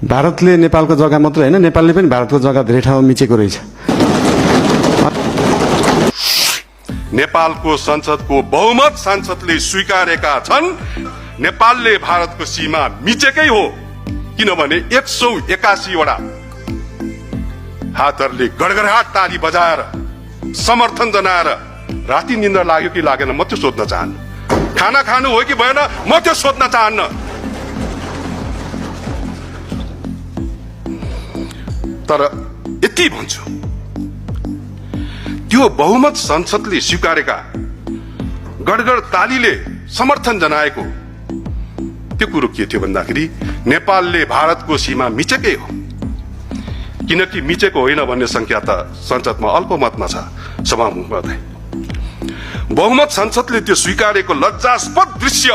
भारतले नेपालको जग्गा मात्र हैन, नेपालले पनि भारतको जग्गा धेरै ठाउँमा मिचेको रहेछ। नेपालको संसदको बहुमत सांसदले स्वीकारेका छन् नेपालले भारतको सीमा मिचेकै हो, किनभने 181 वटा हातहरूले गडगडाट ताली बजाएर समर्थन जनाएर राति निन्द्रा लाग्यो कि लागेन म त्यो सोध्न चाहन्न। खाना खानु हो कि भएन म त्यो सोध्न चाहन्न। तर यति भन्छु, त्यो बहुमत संसदले स्वीकारेका गडगड तालीले समर्थन जनाएको त्यो कुरो के थियो भन्दाखेरि नेपालले भारतको सीमा मिचेकै हो, किनकि मिचेको होइन भन्ने संख्या त संसदमा अल्पमतमा छ। सभामुख महोदय, बहुमत संसदले त्यो स्वीकारेको लज्जास्पद दृश्य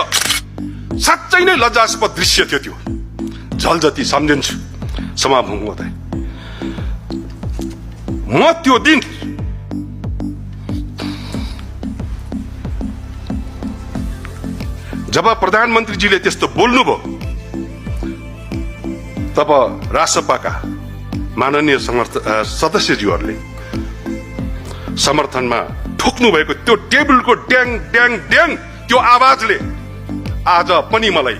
साँच्चै नै लज्जास्पद दृश्य थियो। त्यो झल जति सम्झिन्छु सभामुख महोदय। म त्यो दिन जब प्रधानमन्त्रीजीले त्यस्तो बोल्नुभयो तब राजसभाका माननीय सदस्यज्यूहरूले समर्थनमा ठोक्नु भएको त्यो टेबलको ड्याङ ड्याङ ड्याङ त्यो आवाजले आज पनि मलाई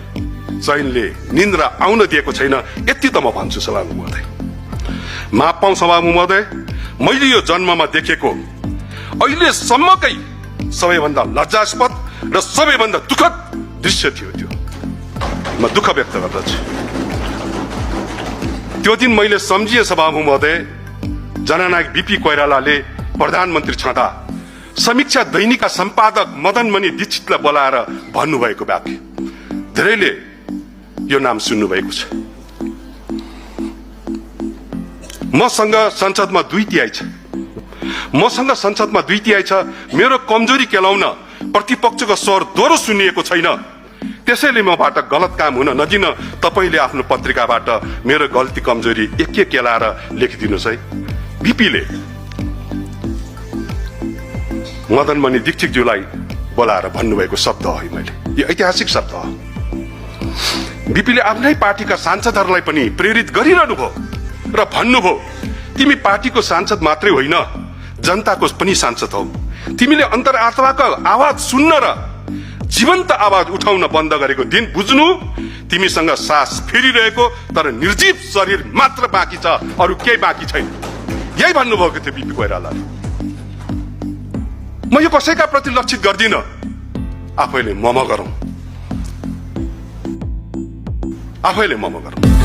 चैनले निन्द्रा आउन दिएको छैन। यति त म भन्छु सभामुख महोदय। माफ पाऊँ सभामुख महोदय, मैले यो जन्ममा देखेको अहिलेसम्मकै सबैभन्दा लज्जास्पद र सबैभन्दा दुःखद दृश्य थियो त्यो। म दुःख व्यक्त गर्दछु। त्यो दिन मैले सम्झिए सभामुख महोदय, जननायक बीपी कोइरालाले प्रधानमन्त्री छँदा समीक्षा दैनिकका सम्पादक मदनमणि दीक्षितलाई बोलाएर भन्नुभएको वाक्य। धेरैले यो नाम सुन्नुभएको छ। मसँग संसदमा 2/3 छ। मसँग संसदमा 2/3 छ। मेरो कमजोरी केलाउन प्रतिपक्षको स्वर दोहोरो सुनिएको छैन। त्यसैले मबाट गलत काम हुन नदिन तपाईले आफ्नो पत्रिकाबाट मेरो गल्ती कमजोरी एक एक केलाएर लेखिदिनुहोस् है। बीपीले मदनमणि दीक्षितज्यूलाई बोलाएर भन्नुभएको शब्द हो मैले, यो ऐतिहासिक शब्द हो। बीपीले आफ्नै पार्टीका सांसदहरूलाई पनि प्रेरित गरिरहनु भयो र भन्नुभयो, तिमी पार्टीको सांसद मात्रै होइन जनताको पनि सांसद हौ। तिमीले अन्तरात्माको आवाज सुन्न र जीवन्त आवाज उठाउन बन्द गरेको दिन बुझ्नु। तिमीसँग सास फेरिरहेको तर निर्जीव शरीर मात्र बाँकी छ, अरू केही बाँकी छैन। यही भन्नुभएको थियो बीपी कोइरालाले। म यो कसैका प्रति लक्षित गर्दिन, आफैले मम गरौँ, आफैले मम गरौँ।